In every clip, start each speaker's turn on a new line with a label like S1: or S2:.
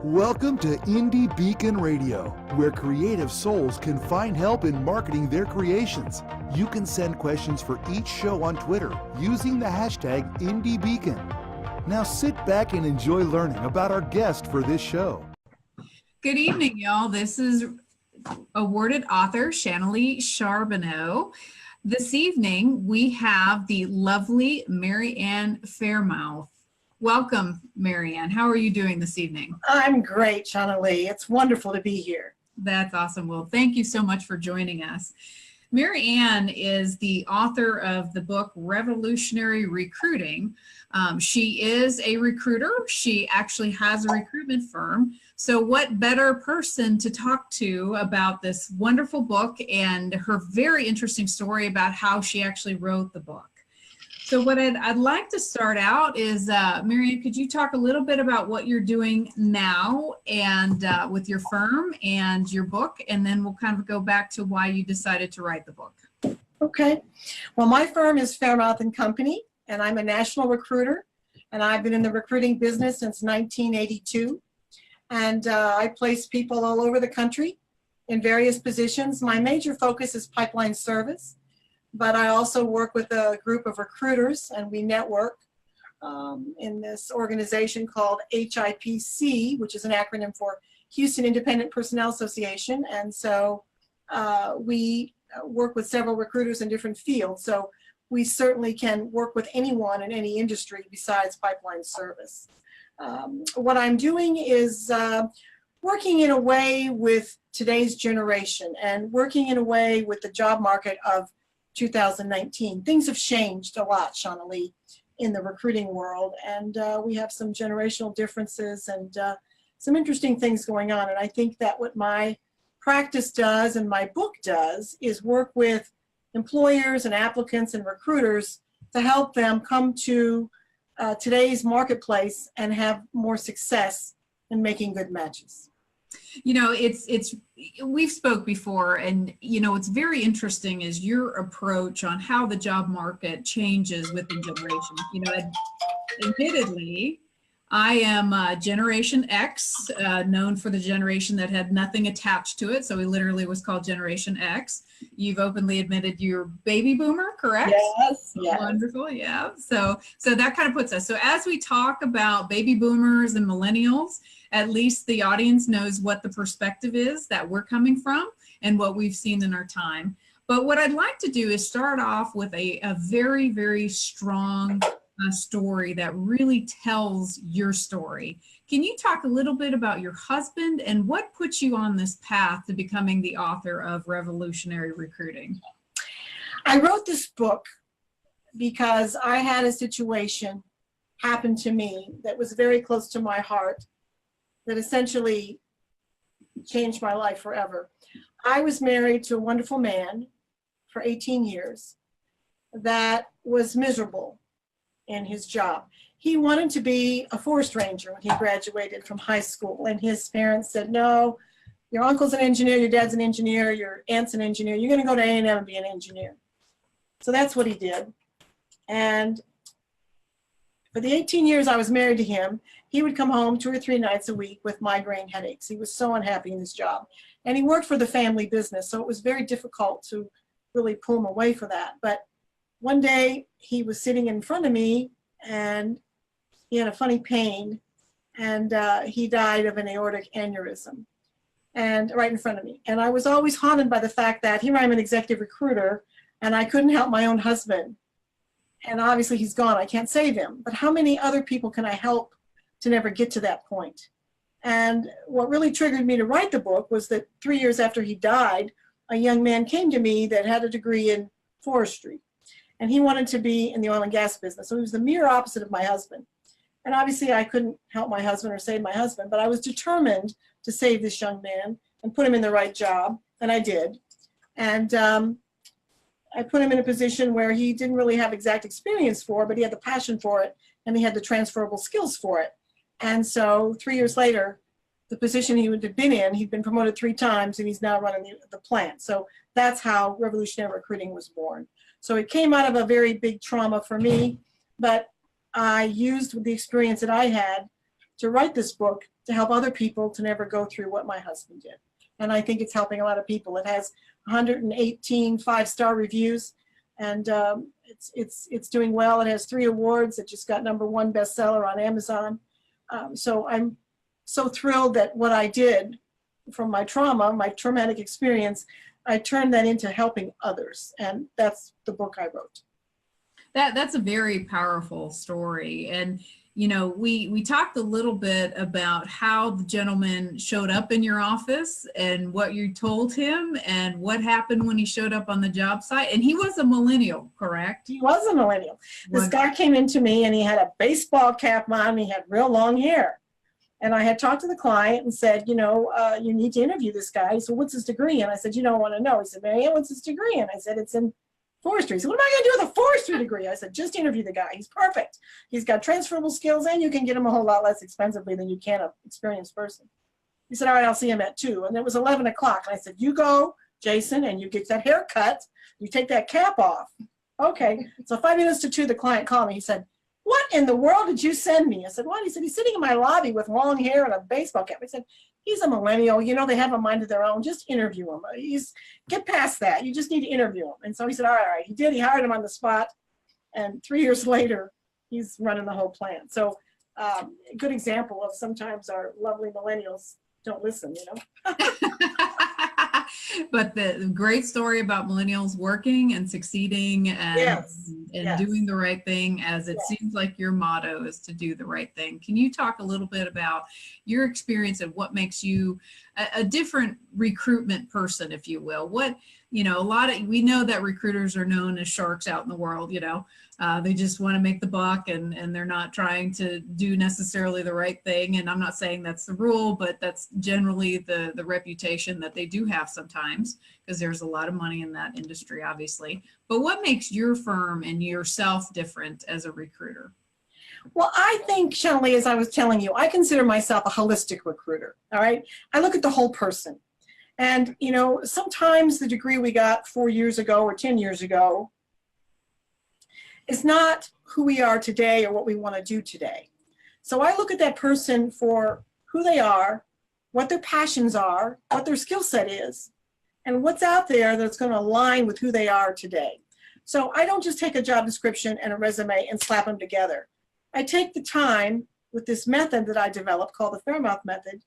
S1: Welcome to Indie Beacon Radio, where creative souls can find help in marketing their creations. You can send questions for each show on Twitter using the hashtag IndieBeacon. Now sit back and enjoy learning about our guest for this show.
S2: Good evening, y'all. This is awarded author Shanley Charbonneau. This evening, we have the lovely Ann Faremouth. Welcome, Ann. How are you doing this evening?
S3: I'm great, Shanley. It's wonderful to be here.
S2: That's awesome. Well, thank you so much for joining us. Ann is the author of the book Revolutionary Recruiting. She is a recruiter. She actually has a recruitment firm. So what better person to talk to about this wonderful book and her very interesting story about how she actually wrote the book. So what I'd like to start out is, Ann, could you talk a little bit about what you're doing now and with your firm and your book, and then we'll kind of go back to why you decided to write the book.
S3: Okay. Well, my firm is Faremouth and Company, and I'm a national recruiter, and I've been in the recruiting business since 1982. And I place people all over the country in various positions. My major focus is pipeline service, but I also work with a group of recruiters, and we network in this organization called HIPC, which is an acronym for Houston Independent Personnel Association. And so we work with several recruiters in different fields. So we certainly can work with anyone in any industry besides pipeline service. What I'm doing is working in a way with today's generation and working in a way with the job market of 2019. Things have changed a lot, Shanley, in the recruiting world, and we have some generational differences and some interesting things going on. And I think that what my practice does and my book does is work with employers and applicants and recruiters to help them come to today's marketplace and have more success in making good matches.
S2: You know, we've spoke before, and you know, it's very interesting is your approach on how the job market changes within generations. You know, admittedly, I am Generation X, known for the generation that had nothing attached to it. So we literally was called Generation X. You've openly admitted you're baby boomer, correct?
S3: Yes.
S2: Wonderful, yeah. So that kind of puts us. So as we talk about baby boomers and millennials, at least the audience knows what the perspective is that we're coming from and what we've seen in our time. But what I'd like to do is start off with a very, very strong story that really tells your story. Can you talk a little bit about your husband and what put you on this path to becoming the author of Revolutionary Recruiting?
S3: I wrote this book because I had a situation happen to me that was very close to my heart that essentially changed my life forever. I was married to a wonderful man for 18 years that was miserable in his job. He wanted to be a forest ranger when he graduated from high school, and his parents said, no, your uncle's an engineer, your dad's an engineer, your aunt's an engineer, you're gonna go to A&M and be an engineer. So that's what he did. And for the 18 years I was married to him, he would come home 2 or 3 nights a week with migraine headaches. He was so unhappy in his job. And he worked for the family business, so it was very difficult to really pull him away for that. But one day he was sitting in front of me and he had a funny pain, and he died of an aortic aneurysm, and right in front of me. And I was always haunted by the fact that here I'm an executive recruiter and I couldn't help my own husband. And obviously he's gone, I can't save him. But how many other people can I help to never get to that point? And what really triggered me to write the book was that 3 years after he died, a young man came to me that had a degree in forestry. And he wanted to be in the oil and gas business. So he was the mirror opposite of my husband. And obviously I couldn't help my husband or save my husband, but I was determined to save this young man and put him in the right job, and I did. And I put him in a position where he didn't really have exact experience for, but he had the passion for it, and he had the transferable skills for it. And so 3 years later, the position he would have been in, he'd been promoted 3 times, and he's now running the plant. So that's how Revolutionary Recruiting was born. So it came out of a very big trauma for me, but I used the experience that I had to write this book to help other people to never go through what my husband did. And I think it's helping a lot of people. It has 118 5-star reviews, and it's doing well. It has 3 awards. It just got #1 bestseller on Amazon. So I'm so thrilled that what I did from my trauma, my traumatic experience, I turned that into helping others. And that's the book I wrote.
S2: That's a very powerful story. And you know, we talked a little bit about how the gentleman showed up in your office and what you told him and what happened when he showed up on the job site. And he was a millennial, correct?
S3: He was a millennial. This guy came into me and he had a baseball cap on and he had real long hair. And I had talked to the client and said, you know, you need to interview this guy. He said, what's his degree? And I said, you don't want to know. He said, Marianne, what's his degree? And I said, it's in forestry. He said, what am I going to do with a forestry degree? I said, just interview the guy. He's perfect. He's got transferable skills and you can get him a whole lot less expensively than you can an experienced person. He said, all right, I'll see him at 2. And it was 11 o'clock. And I said, you go, Jason, and you get that haircut. You take that cap off. Okay. So 5 minutes to 2, the client called me. He said, what in the world did you send me? I said, what? He said, he's sitting in my lobby with long hair and a baseball cap. I said, he's a millennial. You know, they have a mind of their own. Just interview him. Get past that. You just need to interview him. And so he said, all right. He did. He hired him on the spot. And 3 years later, he's running the whole plant. So a good example of sometimes our lovely millennials don't listen, you know.
S2: But the great story about millennials working and succeeding and, doing the right thing, as it seems like your motto is to do the right thing. Can you talk a little bit about your experience and what makes you a different recruitment person, if you will? What, you know, we know that recruiters are known as sharks out in the world, you know. They just want to make the buck and they're not trying to do necessarily the right thing. And I'm not saying that's the rule, but that's generally the reputation that they do have sometimes, because there's a lot of money in that industry, obviously. But what makes your firm and yourself different as a recruiter?
S3: Well, I think, Shelley, as I was telling you, I consider myself a holistic recruiter, all right? I look at the whole person. And, you know, sometimes the degree we got 4 years ago or 10 years ago is not who we are today or what we want to do today. So I look at that person for who they are, what their passions are, what their skill set is, and what's out there that's going to align with who they are today. So I don't just take a job description and a resume and slap them together. I take the time with this method that I developed called the Faremouth method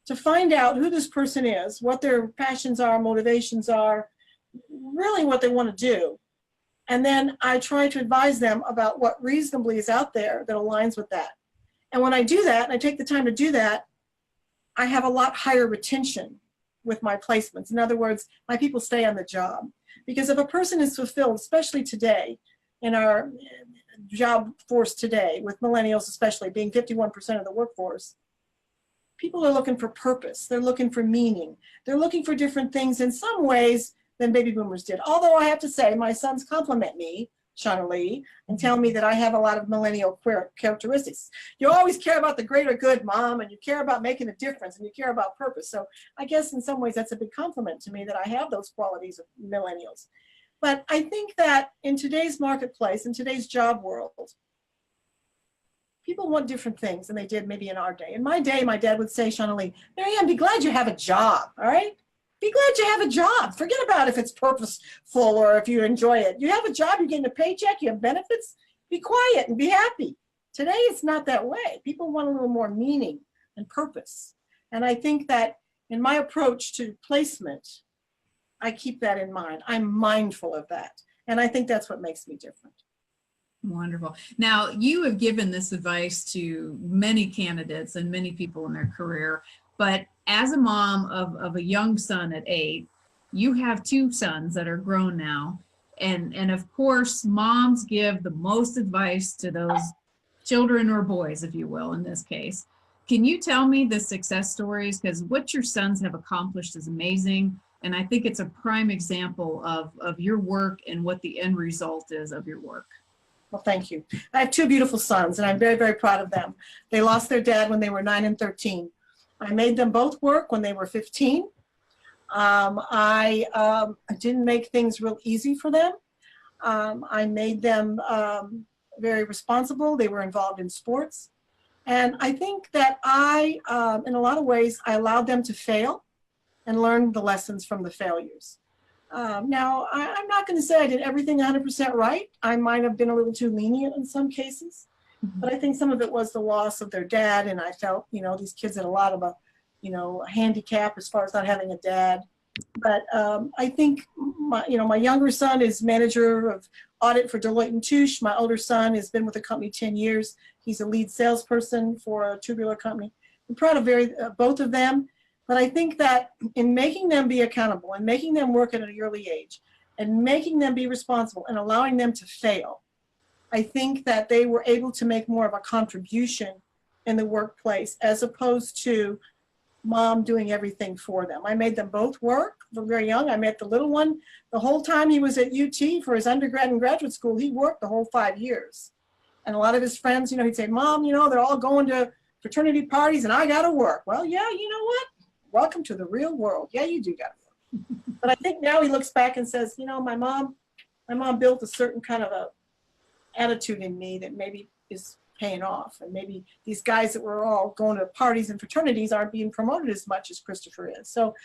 S3: to find out who this person is, what their passions are, motivations are, really what they want to do. And then I try to advise them about what reasonably is out there that aligns with that. And when I do that, and I take the time to do that, I have a lot higher retention with my placements. In other words, my people stay on the job. Because if a person is fulfilled, especially today, in our job force today, with millennials especially being 51% of the workforce, people are looking for purpose. They're looking for meaning. They're looking for different things in some ways than baby boomers did. Although I have to say, my sons compliment me, Shauna Lee, and tell me that I have a lot of millennial characteristics. You always care about the greater good, Mom, and you care about making a difference, and you care about purpose. So I guess in some ways that's a big compliment to me that I have those qualities of millennials. But I think that in today's marketplace, in today's job world, people want different things than they did maybe in our day. In my day, my dad would say, Shauna Lee, Marianne, be glad you have a job, all right? Be glad you have a job. Forget about if it's purposeful or if you enjoy it. You have a job, you're getting a paycheck, you have benefits, be quiet and be happy. Today, it's not that way. People want a little more meaning and purpose. And I think that in my approach to placement, I keep that in mind. I'm mindful of that. And I think that's what makes me different.
S2: Wonderful. Now, you have given this advice to many candidates and many people in their career, but as a mom of a young son at 8, you have 2 sons that are grown now. And of course, moms give the most advice to those children, or boys, if you will, in this case. Can you tell me the success stories? Because what your sons have accomplished is amazing. And I think it's a prime example of your work and what the end result is of your work.
S3: Well, thank you. I have 2 beautiful sons, and I'm very, very proud of them. They lost their dad when they were 9 and 13. I made them both work when they were 15. I didn't make things real easy for them. I made them very responsible. They were involved in sports. And I think that in a lot of ways, I allowed them to fail and learn the lessons from the failures. Now, I'm not going to say I did everything 100% right. I might have been a little too lenient in some cases, but I think some of it was the loss of their dad. And I felt, these kids had a lot of a handicap as far as not having a dad. But I think my younger son is manager of audit for Deloitte & Touche. My older son has been with the company 10 years. He's a lead salesperson for a tubular company. I'm proud of both of them. But I think that in making them be accountable and making them work at an early age and making them be responsible and allowing them to fail, I think that they were able to make more of a contribution in the workplace as opposed to mom doing everything for them. I made them both work. They're very young. I met the little one. The whole time he was at UT for his undergrad and graduate school, he worked the whole 5 years. And a lot of his friends, he'd say, Mom, they're all going to fraternity parties and I got to work. Well, yeah, you know what? Welcome to the real world. Yeah, you do got to work. But I think now he looks back and says, my mom built a certain kind of a attitude in me that maybe is paying off. And maybe these guys that were all going to parties and fraternities aren't being promoted as much as Christopher is. So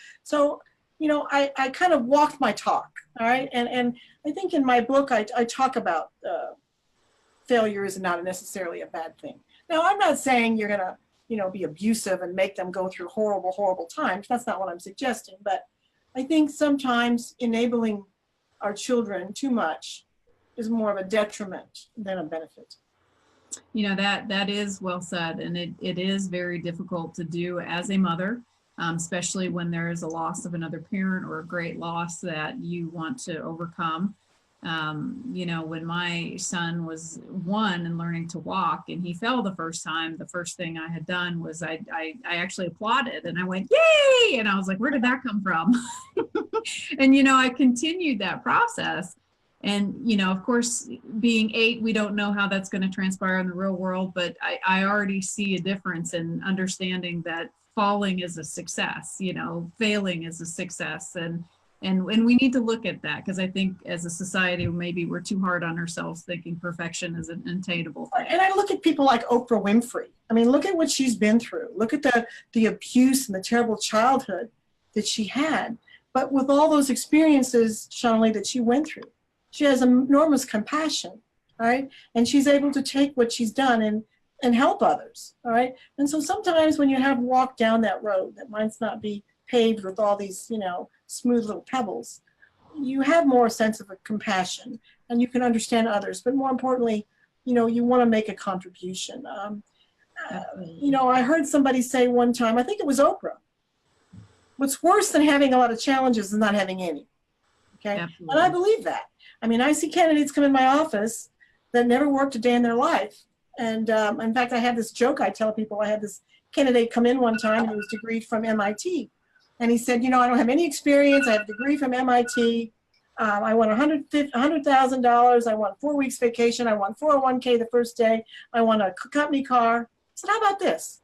S3: I kind of walked my talk, all right? And I think in my book, I talk about failure is not necessarily a bad thing. Now, I'm not saying you're going to, be abusive and make them go through horrible, horrible times. That's not what I'm suggesting. But I think sometimes enabling our children too much is more of a detriment than a benefit.
S2: That is well said. And it is very difficult to do as a mother, especially when there is a loss of another parent or a great loss that you want to overcome. When my son was 1 and learning to walk and he fell the first time, the first thing I had done was I actually applauded and I went, yay! And I was like, where did that come from? And, I continued that process. And, of course, being 8, we don't know how that's going to transpire in the real world, but I already see a difference in understanding that falling is a success, failing is a success. And we need to look at that because I think as a society, maybe we're too hard on ourselves thinking perfection is an attainable thing.
S3: And I look at people like Oprah Winfrey. I mean, look at what she's been through. Look at the abuse and the terrible childhood that she had. But with all those experiences, Shonali, that she went through, she has enormous compassion, right? And she's able to take what she's done and help others, all right? And so sometimes when you have walked down that road that might not be paved with all these, smooth little pebbles, you have more sense of a compassion and you can understand others. But more importantly, you want to make a contribution. I heard somebody say one time, I think it was Oprah, what's worse than having a lot of challenges is not having any. Okay. Absolutely. And I believe that. I mean, I see candidates come in my office that never worked a day in their life. And in fact, I have this joke I tell people. I had this candidate come in one time who was degreed from MIT. And he said, I don't have any experience. I have a degree from MIT. I want $100,000. I want 4 weeks vacation. I want 401k the first day. I want a company car. I said, how about this?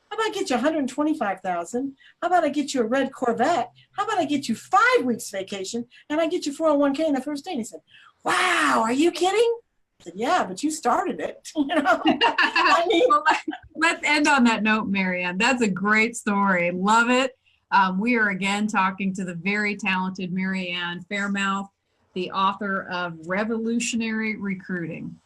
S3: How about I get you $125,000? How about I get you a red Corvette? How about I get you 5 weeks vacation and I get you 401k in the first day? And he said, wow, are you kidding? I said, yeah, but you started it. I mean,
S2: well, let's end on that note, Mary Ann. That's a great story. Love it. We are again talking to the very talented Mary Ann Faremouth, the author of Revolutionary Recruiting.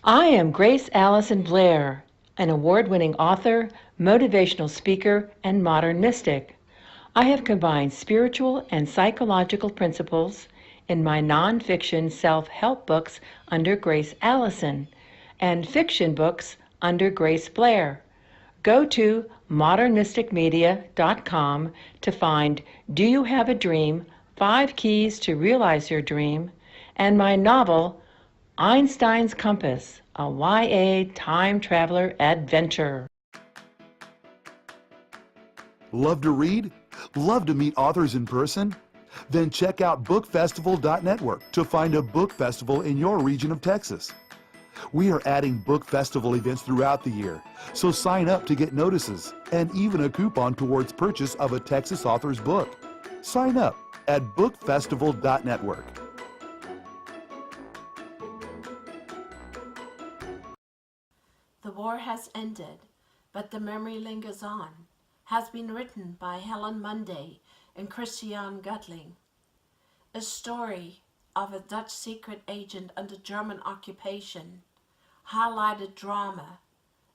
S4: I am Grace Allison Blair, an award-winning author, motivational speaker, and modern mystic. I have combined spiritual and psychological principles in my nonfiction self-help books under Grace Allison and fiction books under Grace Blair. Go to modernmysticmedia.com to find Do You Have a Dream? 5 Keys to Realize Your Dream, and my novel, Einstein's Compass, a YA time traveler adventure.
S1: Love to read? Love to meet authors in person? Then check out bookfestival.network to find a book festival in your region of Texas. We are adding book festival events throughout the year, so sign up to get notices and even a coupon towards purchase of a Texas author's book. Sign up at bookfestival.network.
S5: has ended, but the memory lingers on, has been written by Helen Munday and Christian Gutling. A story of a Dutch secret agent under German occupation, highlighted drama,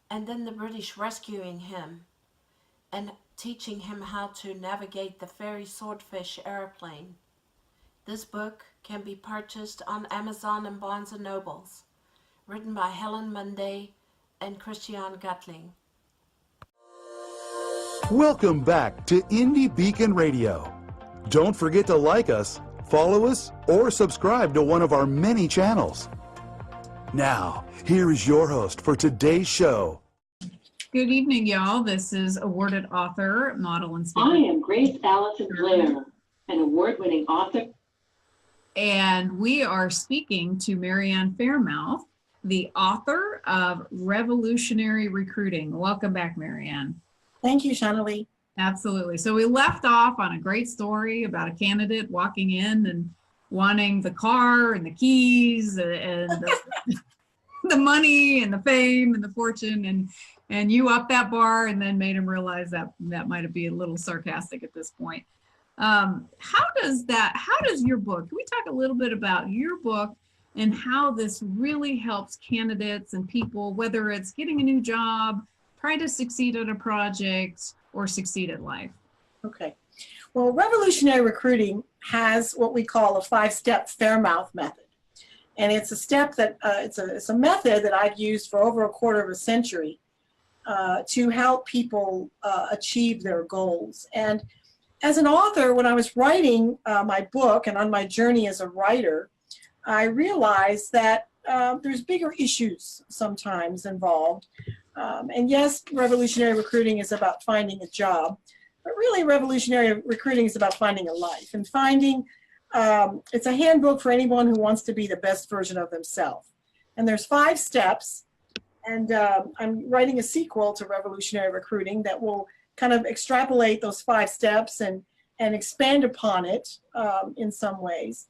S5: and then the British rescuing him and teaching him how to navigate the Fairey Swordfish airplane. This book can be purchased on Amazon and Barnes & Nobles, written by Helen Munday and Christian Gutling.
S1: Welcome back to Indie Beacon Radio. Don't forget to like us, follow us, or subscribe to one of our many channels. Now, here is your host for today's show.
S2: Good evening, y'all. This is awarded author, model, and speaker.
S4: I am Grace Allison Blair, an award-winning author.
S2: And we are speaking to Ann Faremouth, the author of Revolutionary Recruiting. Welcome back, Ann.
S3: Thank you, Shanalee.
S2: Absolutely. So we left off on a great story about a candidate walking in and wanting the car and the keys and the money and the fame and the fortune, and you upped that bar and then made him realize that that might be a little sarcastic at this point. How does your book, can we talk a little bit about your book and how this really helps candidates and people, whether it's getting a new job, trying to succeed at a project, or succeed at life?
S3: Okay. Well, revolutionary recruiting has what we call a 5-step Faremouth method. And it's a step that, it's a method that I've used for over a quarter of a century to help people achieve their goals. And as an author, when I was writing my book and on my journey as a writer, I realized that there's bigger issues sometimes involved. And yes, revolutionary recruiting is about finding a job, but really revolutionary recruiting is about finding a life and finding, it's a handbook for anyone who wants to be the best version of themselves. And there's 5 steps, and I'm writing a sequel to Revolutionary Recruiting that will kind of extrapolate those 5 steps and expand upon it in some ways.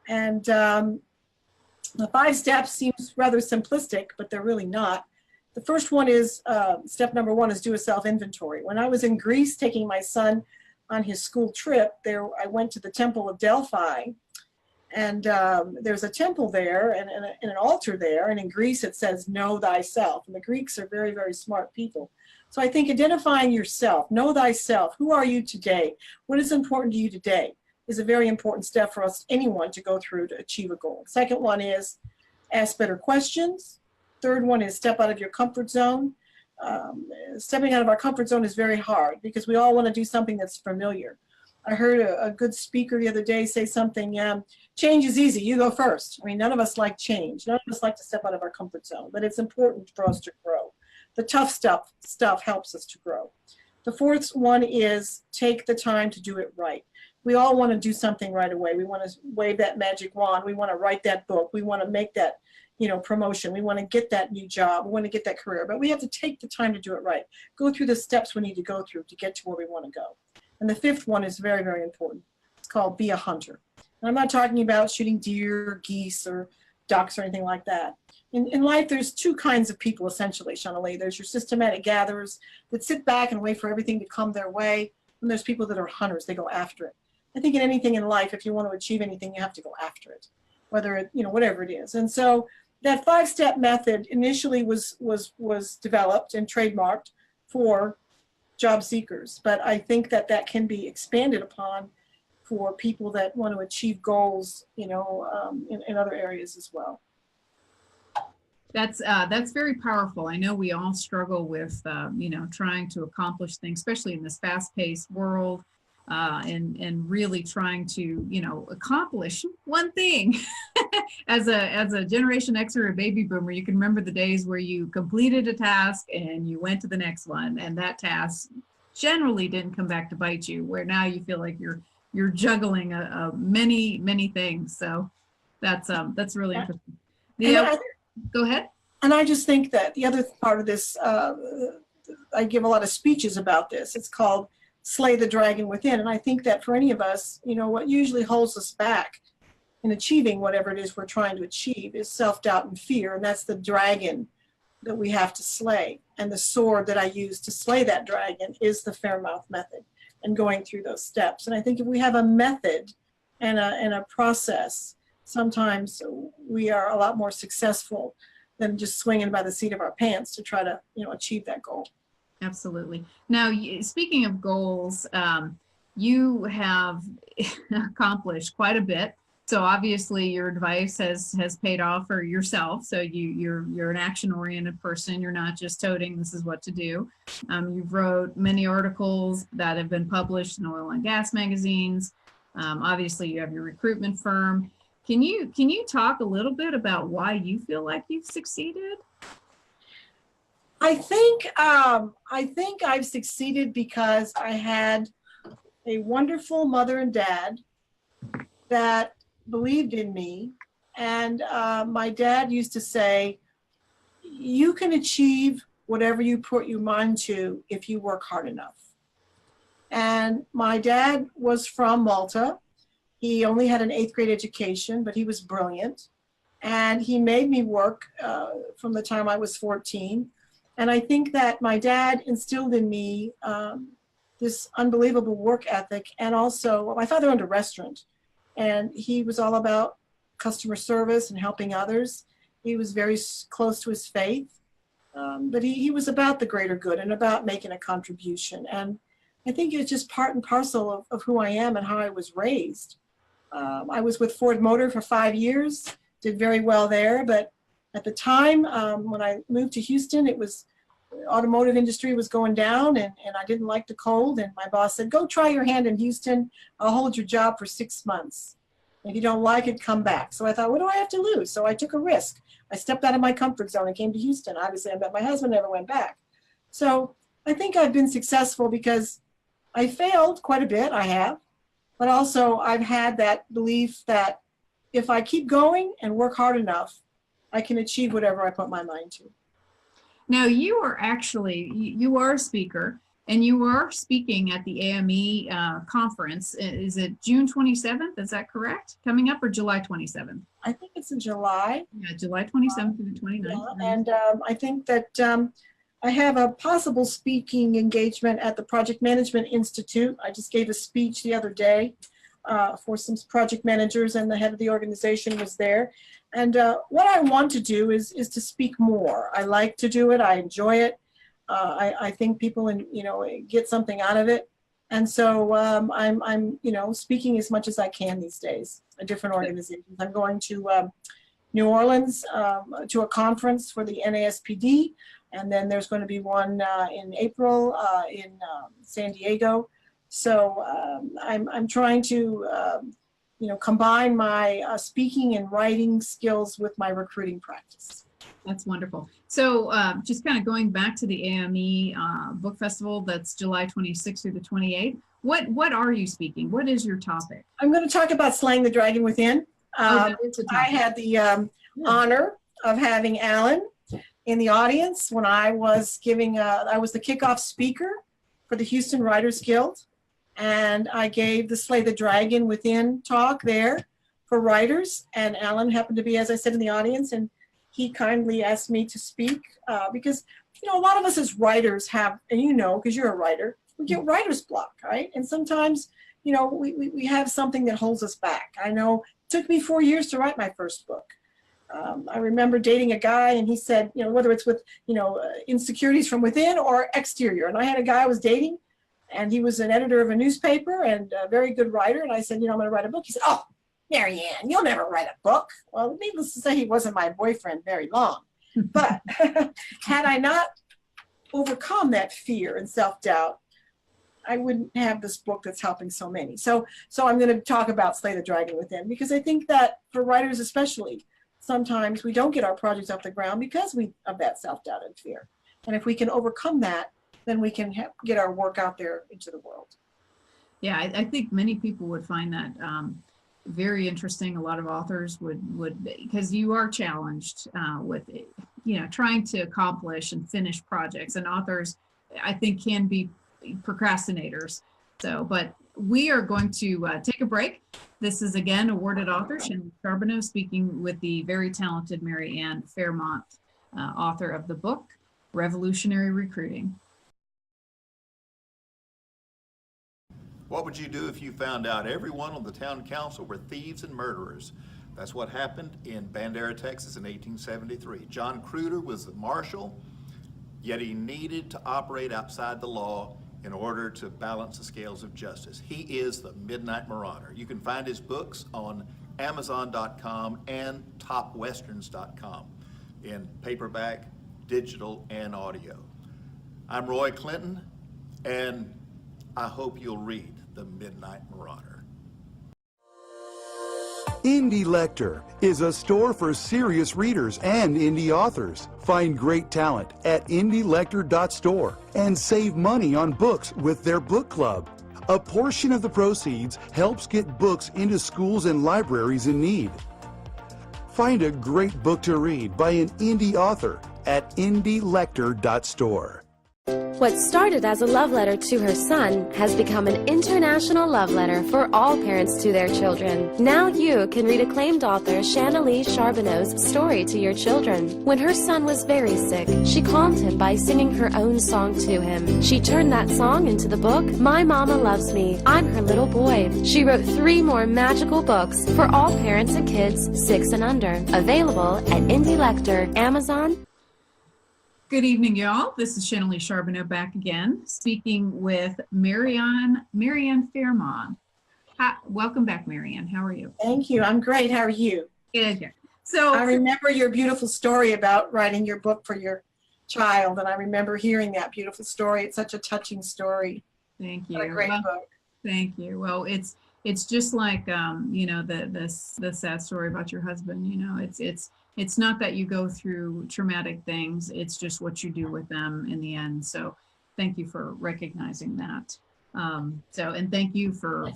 S3: And the 5 steps seems rather simplistic, but they're really not. The first one is, step number 1 is do a self-inventory. When I was in Greece taking my son on his school trip, I went to the Temple of Delphi, and there's a temple there and an altar there, and in Greece it says, know thyself. And the Greeks are very, very smart people. So I think identifying yourself, know thyself, who are you today? What is important to you today is a very important step for anyone to go through to achieve a goal. Second one is ask better questions. Third one is step out of your comfort zone. Stepping out of our comfort zone is very hard because we all want to do something that's familiar. I heard a good speaker the other day say something, change is easy, you go first. I mean, none of us like change. None of us like to step out of our comfort zone, but it's important for us to grow. The tough stuff helps us to grow. The fourth one is take the time to do it right. We all want to do something right away. We want to wave that magic wand. We want to write that book. We want to make that promotion. We want to get that new job. We want to get that career, but we have to take the time to do it right. Go through the steps we need to go through to get to where we want to go. And the fifth one is very, very important. It's called be a hunter. And I'm not talking about shooting deer, or geese, or ducks, or anything like that. In life, there's 2 kinds of people, essentially, Shanalee. There's your systematic gatherers that sit back and wait for everything to come their way. And there's people that are hunters. They go after it. I think in anything in life, if you want to achieve anything, you have to go after it, whether it, whatever it is. And so that 5-step method initially was developed and trademarked for job seekers, but I think that can be expanded upon for people that want to achieve goals, in other areas as well.
S2: That's very powerful. I know we all struggle with, trying to accomplish things, especially in this fast-paced world, and really trying to, accomplish one thing. As a Generation X or a baby boomer, you can remember the days where you completed a task and you went to the next one, and that task generally didn't come back to bite you. Where now you feel like you're juggling many things. So that's really interesting. Go ahead.
S3: And I just think that the other part of this, I give a lot of speeches about this. It's called Slay the Dragon Within. And I think that for any of us, what usually holds us back in achieving whatever it is we're trying to achieve is self-doubt and fear. And that's the dragon that we have to slay. And the sword that I use to slay that dragon is the Faremouth method and going through those steps. And I think if we have a method and a process, sometimes we are a lot more successful than just swinging by the seat of our pants to try to, achieve that goal.
S2: Absolutely. Now, speaking of goals, you have accomplished quite a bit. So obviously your advice has paid off for yourself. So you're an action-oriented person. You're not just toting this is what to do. You've wrote many articles that have been published in oil and gas magazines. Obviously you have your recruitment firm. Can you talk a little bit about why you feel like you've succeeded?
S3: I think I've succeeded because I had a wonderful mother and dad that believed in me. And my dad used to say, you can achieve whatever you put your mind to if you work hard enough. And my dad was from Malta. He only had an 8th grade education, but he was brilliant. And he made me work from the time I was 14. And I think that my dad instilled in me this unbelievable work ethic. And also, my father owned a restaurant, and he was all about customer service and helping others. He was very close to his faith, but he was about the greater good and about making a contribution. And I think it's just part and parcel of who I am and how I was raised. I was with Ford Motor for 5 years, did very well there, but at the time when I moved to Houston, it was automotive industry was going down, and I didn't like the cold, and my boss said, go try your hand in Houston. I'll hold your job for 6 months. If you don't like it, come back. So I thought, what do I have to lose? So I took a risk. I stepped out of my comfort zone and came to Houston. Obviously, I bet my husband never went back. So I think I've been successful because I failed quite a bit, I have, but also I've had that belief that if I keep going and work hard enough, I can achieve whatever I put my mind to.
S2: Now, you are actually, you are a speaker, and you are speaking at the AME conference. Is it June 27th? Is that correct? Coming up, or July 27th?
S3: I think it's in July.
S2: Yeah, July 27th through the 29th.
S3: Yeah, and I think that I have a possible speaking engagement at the Project Management Institute. I just gave a speech the other day for some project managers, and the head of the organization was there. And what I want to do is to speak more. I like to do it. I enjoy it. I think people, get something out of it. And so I'm speaking as much as I can these days at different organizations. I'm going to New Orleans to a conference for the NASPD. And then there's going to be one in April in San Diego. So I'm trying to combine my speaking and writing skills with my recruiting practice.
S2: That's wonderful. So just kind of going back to the AME Book Festival, that's July 26th through the 28th. What are you speaking? What is your topic?
S3: I'm going to talk about Slaying the Dragon Within. I had the honor of having Alan in the audience when I was giving, I was the kickoff speaker for the Houston Writers Guild. And I gave the Slay the Dragon Within talk there for writers. And Alan happened to be, as I said, in the audience. And he kindly asked me to speak because, a lot of us as writers have, and because you're a writer, we get writer's block, right? And sometimes, we have something that holds us back. I know it took me 4 years to write my first book. I remember dating a guy, and he said, whether it's with, insecurities from within or exterior. And I had a guy I was dating, and he was an editor of a newspaper and a very good writer. And I said, I'm going to write a book. He said, oh, Mary Ann, you'll never write a book. Well, needless to say, he wasn't my boyfriend very long. But had I not overcome that fear and self-doubt, I wouldn't have this book that's helping so many. So I'm going to talk about Slay the Dragon Within, because I think that for writers especially, sometimes we don't get our projects off the ground because of that self-doubt and fear. And if we can overcome that, then we can get our work out there into the world.
S2: Yeah, I think many people would find that very interesting. A lot of authors would because you are challenged with, trying to accomplish and finish projects. And authors, I think, can be procrastinators. So, but we are going to take a break. This is, again, awarded author Shannon Charbonneau speaking with the very talented Mary Ann Faremouth. author of the book, Revolutionary Recruiting.
S6: What would you do if you found out everyone on the town council were thieves and murderers? That's what happened in Bandera, Texas in 1873. John Cruder was the marshal, yet he needed to operate outside the law in order to balance the scales of justice. He is the Midnight Marauder. You can find his books on Amazon.com and TopWesterns.com in paperback, digital, and audio. I'm Roy Clinton, and I hope you'll read The Midnight Marauder.
S1: Indie Lector is a store for serious readers and indie authors. Find great talent at indielector.store and save money on books with their book club. A portion of the proceeds helps get books into schools and libraries in need. Find a great book to read by an indie author at indielector.store.
S7: What started as a love letter to her son has become an international love letter for all parents to their children. Now you can read acclaimed author Shanalee Charbonneau's story to your children. When her son was very sick, she calmed him by singing her own song to him. She turned that song into the book, My Mama Loves Me, I'm Her Little Boy. She wrote 3 more magical books for all parents and kids 6 and under. Available at Indie Lector, Amazon.
S2: Good evening, y'all. This is Shanalee Charbonneau back again, speaking with Ann Faremouth. Welcome back, Ann. How are you?
S3: Thank you. I'm great. How are you?
S2: Good. So
S3: I remember your beautiful story about writing your book for your child, and I remember hearing that beautiful story. It's such a touching story.
S2: Thank you.
S3: What a great book.
S2: Thank you. Well, it's just like the sad story about your husband. It's not that you go through traumatic things. It's just what you do with them in the end. So thank you for recognizing that. And thank you for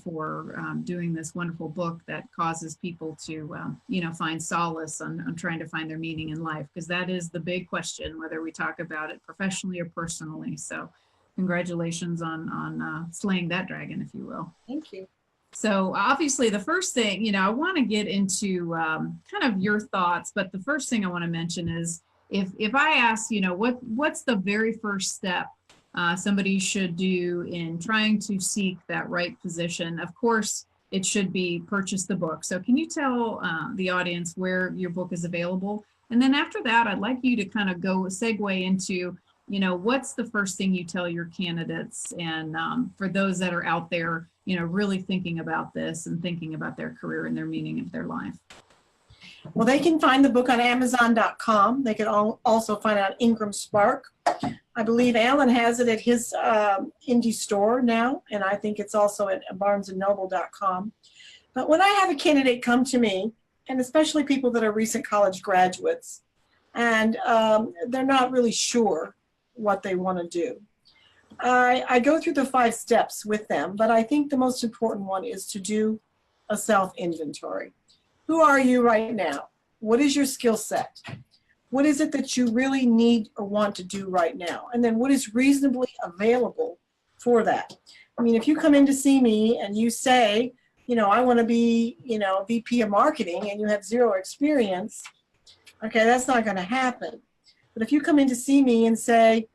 S2: doing this wonderful book that causes people to, find solace on trying to find their meaning in life, because that is the big question, whether we talk about it professionally or personally. So congratulations on slaying that dragon, if you will.
S3: Thank you.
S2: So obviously the first thing, I want to get into kind of your thoughts, but the first thing I want to mention is if I ask, what's the very first step somebody should do in trying to seek that right position? Of course, it should be purchase the book. So can you tell the audience where your book is available? And then after that, I'd like you to kind of segue into, what's the first thing you tell your candidates, and for those that are out there, really thinking about this and thinking about their career and their meaning of their life.
S3: Well, they can find the book on Amazon.com. They can also find it on Ingram Spark. I believe Alan has it at his indie store now, and I think it's also at BarnesandNoble.com. But when I have a candidate come to me, and especially people that are recent college graduates, and they're not really sure what they want to do, I go through the 5 steps with them, but I think the most important one is to do a self-inventory. Who are you right now? What is your skill set? What is it that you really need or want to do right now? And then what is reasonably available for that? I mean, if you come in to see me and you say, I want to be, VP of marketing, and you have 0 experience, okay, that's not going to happen. But if you come in to see me and say,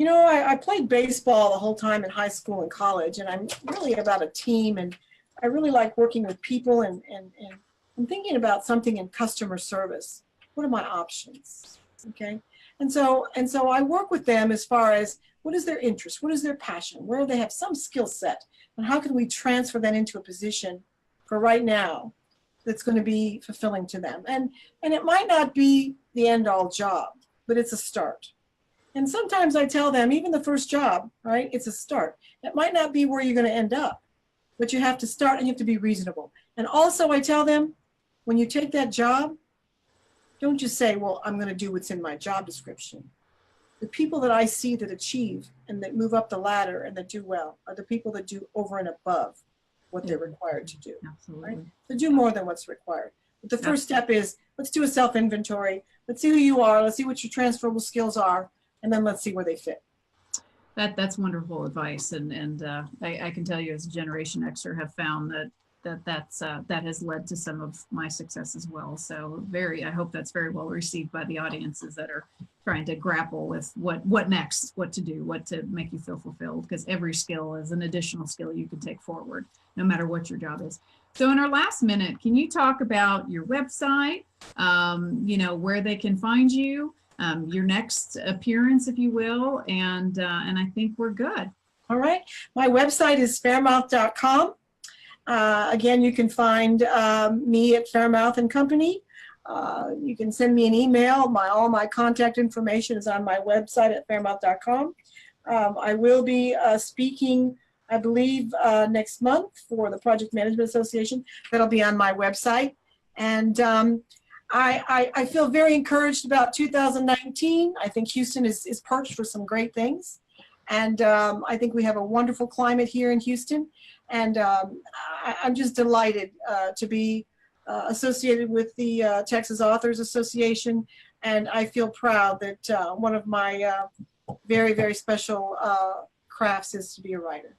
S3: I played baseball the whole time in high school and college, and I'm really about a team, and I really like working with people, and I'm thinking about something in customer service. What are my options? Okay. And so I work with them as far as what is their interest, what is their passion, where they have some skill set, and how can we transfer that into a position for right now that's going to be fulfilling to them. And it might not be the end all job, but it's a start. And sometimes I tell them, even the first job, right, it's a start. It might not be where you're going to end up, but you have to start, and you have to be reasonable. And also I tell them, when you take that job, don't just say, well, I'm going to do what's in my job description. The people that I see that achieve and that move up the ladder and that do well are the people that do over and above what they're required to do.
S2: Absolutely.
S3: Right? To do more than what's required. But the first step is, let's do a self-inventory. Let's see who you are. Let's see what your transferable skills are. And then let's see where they fit.
S2: That's wonderful advice. And I can tell you, as a Generation Xer, have found that that has led to some of my success as well. So I hope that's very well received by the audiences that are trying to grapple with what next, what to do, what to make you feel fulfilled, because every skill is an additional skill you can take forward, no matter what your job is. So in our last minute, can you talk about your website, where they can find you, your next appearance, if you will, and I think we're good.
S3: All right. My website is faremouth.com. Again, you can find me at Faremouth and Company. You can send me an email. All my contact information is on my website at faremouth.com. I will be speaking, I believe, next month for the Project Management Association. That'll be on my website. And I feel very encouraged about 2019. I think Houston is perched for some great things. And I think we have a wonderful climate here in Houston. And I'm just delighted to be associated with the Texas Authors Association. And I feel proud that one of my very, very special crafts is to be a writer.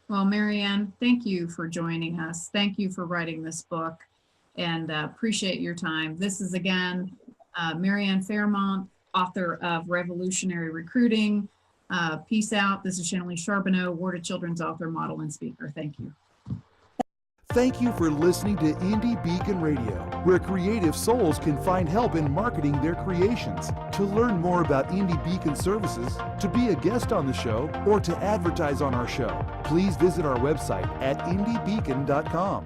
S2: Well, Mary Ann, thank you for joining us. Thank you for writing this book, and appreciate your time. This is, again, Mary Ann Faremouth, author of Revolutionary Recruiting. Peace out. This is Shanley Charbonneau, awarded children's author, model, and speaker. Thank you.
S1: Thank you for listening to Indie Beacon Radio, where creative souls can find help in marketing their creations. To learn more about Indie Beacon services, to be a guest on the show, or to advertise on our show, please visit our website at indiebeacon.com.